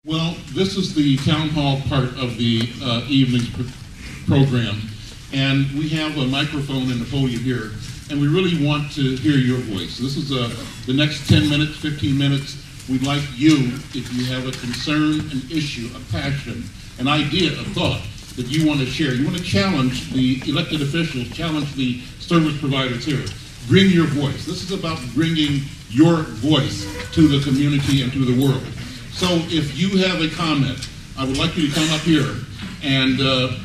Well, this is the town hall part of the evening's program, and we have a microphone and a podium here, and we really want to hear your voice. This is the next 10 minutes, 15 minutes. We'd like you, if you have a concern, an issue, a passion, an idea, a thought that you want to share. You want to challenge the elected officials, challenge the service providers here. Bring your voice. This is about bringing your voice to the community and to the world. So if you have a comment, I would like you to come up here and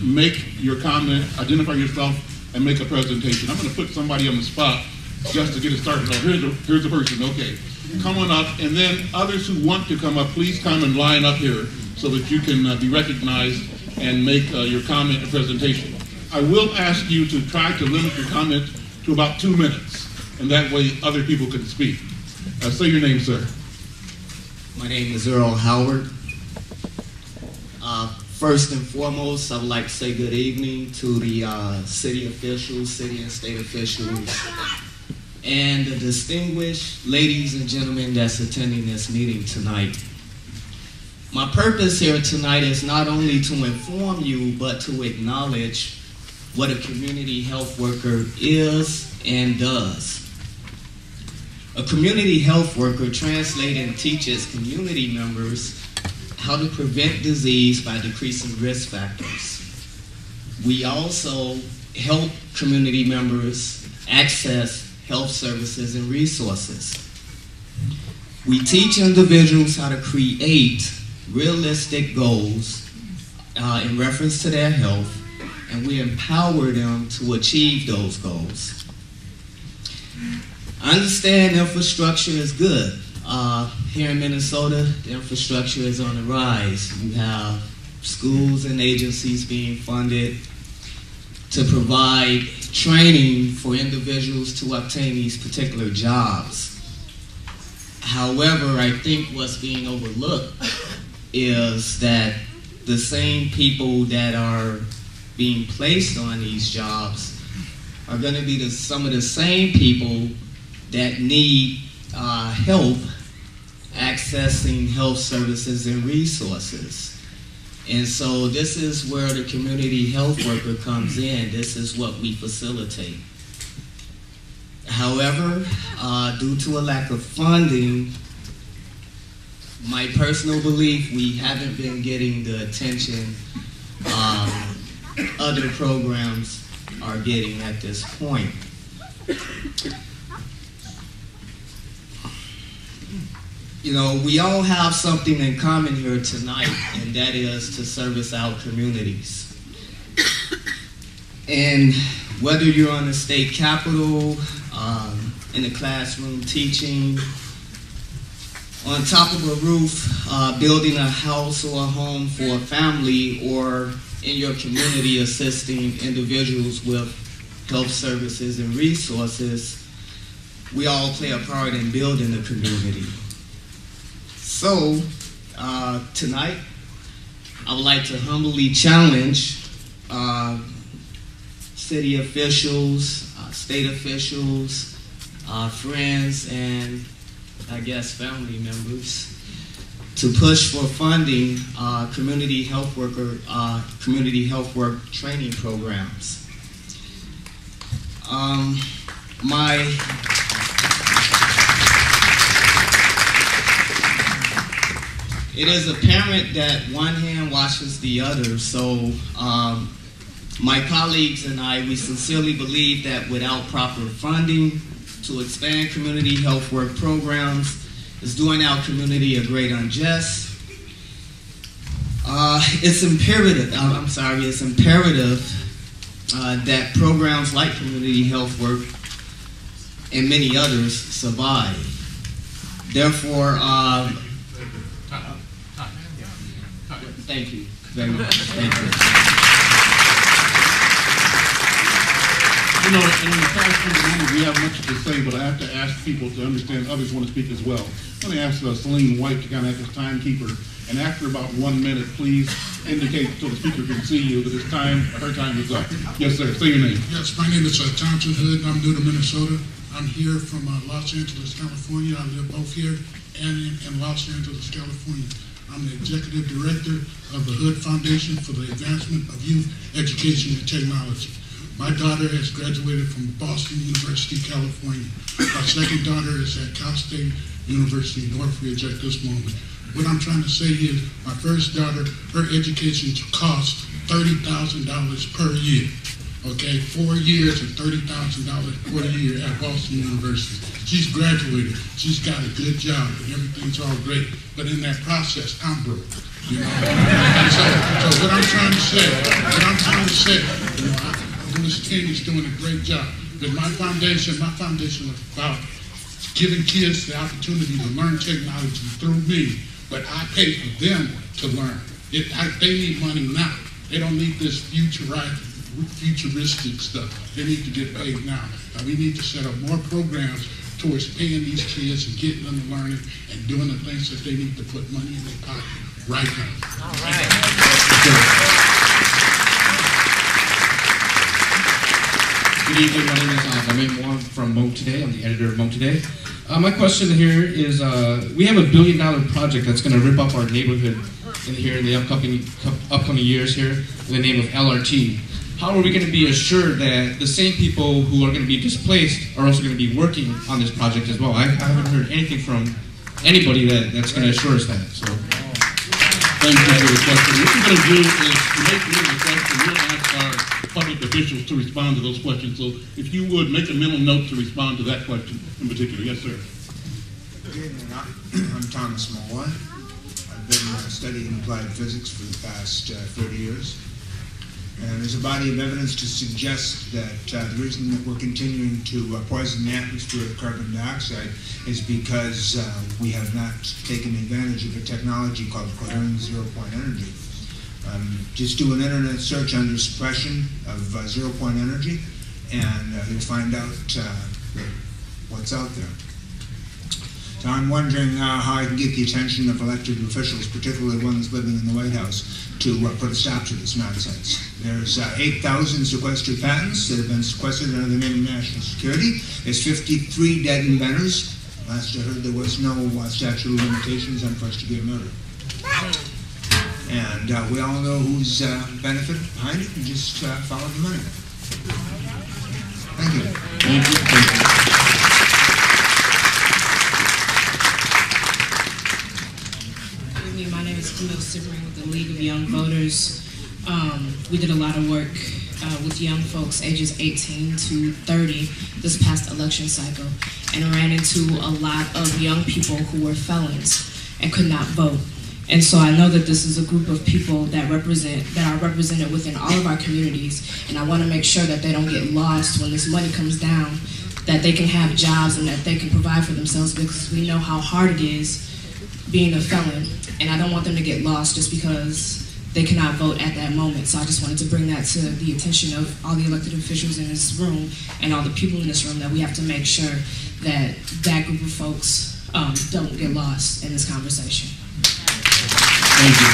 make your comment, identify yourself, and make a presentation. I'm going to put somebody on the spot just to get it started. Oh, here's the person. Okay. Come on up. And then others who want to come up, please come and line up here so that you can be recognized and make your comment and presentation. I will ask you to try to limit your comment to about 2 minutes, and that way other people can speak. Say your name, sir. My name is Earl Howard. First and foremost, I would like to say good evening to the city officials, city and state officials, and the distinguished ladies and gentlemen that's attending this meeting tonight. My purpose here tonight is not only to inform you, but to acknowledge what a community health worker is and does. A community health worker translates and teaches community members how to prevent disease by decreasing risk factors. We also help community members access health services and resources. We teach individuals how to create realistic goals in reference to their health, and we empower them to achieve those goals. I understand infrastructure is good. Here in Minnesota, the infrastructure is on the rise. You have schools and agencies being funded to provide training for individuals to obtain these particular jobs. However, I think what's being overlooked is that the same people that are being placed on these jobs are going to be some of the same people that need help accessing health services and resources. And so this is where the community health worker comes in. This is what we facilitate. However, due to a lack of funding, my personal belief, we haven't been getting the attention other programs are getting at this point. You know, we all have something in common here tonight, and that is to service our communities. And whether you're on the state capitol, in the classroom teaching, on top of a roof, building a house or a home for a family, or in your community assisting individuals with health services and resources, we all play a part in building the community. So, tonight, I would like to humbly challenge city officials, state officials, friends, and I guess family members to push for funding community health work training programs. It is apparent that one hand washes the other, so my colleagues and I, we sincerely believe that without proper funding to expand community health work programs is doing our community a great injustice. It's imperative that programs like community health work and many others survive. Therefore, thank you very much. Thank you. You know, in the past we have much to say, but I have to ask people to understand others want to speak as well. I'm going to ask Celine White to kind of act as timekeeper, and after about 1 minute, please indicate so the speaker can see you that it's time, her time is up. Yes, sir. Say your name. Yes, my name is Thompson Hood. I'm new to Minnesota. I'm here from Los Angeles, California. I live both here and in Los Angeles, California. I'm the Executive Director of the Hood Foundation for the Advancement of Youth Education and Technology. My daughter has graduated from Boston University, California. My second daughter is at Cal State University, Northridge at this moment. What I'm trying to say is my first daughter, her education costs $30,000 per year. Okay, 4 years and $30,000 per year at Boston University. She's graduated, she's got a good job, and everything's all great. But in that process, I'm broke. You know? so what I'm trying to say, you know, Ms. King is doing a great job. But my foundation is about giving kids the opportunity to learn technology through me, but I pay for them to learn. They need money now. They don't need this futuristic stuff. They need to get paid now. We need to set up more programs towards paying these kids and getting them to learn it and doing the things that they need to put money in their pocket right now. All right. Good evening, my name is Ramin Moore from Mo Today. I'm the editor of Mo Today. My question here is, we have $1 billion project that's going to rip up our neighborhood in the upcoming years here in the name of LRT. How are we going to be assured that the same people who are going to be displaced are also going to be working on this project as well? I haven't heard anything from anybody that's going to assure us that. So, thank you for the question. What we're going to do is, to make room for questions, we'll ask our public officials to respond to those questions. So if you would, make a mental note to respond to that question in particular. Yes, sir. Good evening. I'm Thomas Moore. I've been studying applied physics for the past 30 years. And there's a body of evidence to suggest that the reason that we're continuing to poison the atmosphere with carbon dioxide is because we have not taken advantage of a technology called coherent zero-point energy. Just do an internet search under suppression of zero-point energy, and you'll find out what's out there. So I'm wondering how I can get the attention of elected officials, particularly ones living in the White House, to put a stop to this nonsense. There's 8,000 sequestered patents that have been sequestered under the name of national security. There's 53 dead inventors. Last I heard, there was no statute of limitations on first-degree murder. And we all know who's benefited behind it, and just follow the money. Thank you. Thank you. Thank you. My name is Camille Simmering with the League of Young Voters. We did a lot of work with young folks ages 18 to 30 this past election cycle, and ran into a lot of young people who were felons and could not vote. And so I know that this is a group of people that are represented within all of our communities, and I want to make sure that they don't get lost when this money comes down, that they can have jobs and that they can provide for themselves, because we know how hard it is being a felon, and I don't want them to get lost just because they cannot vote at that moment. So I just wanted to bring that to the attention of all the elected officials in this room and all the people in this room, that we have to make sure that that group of folks don't get lost in this conversation. Thank you.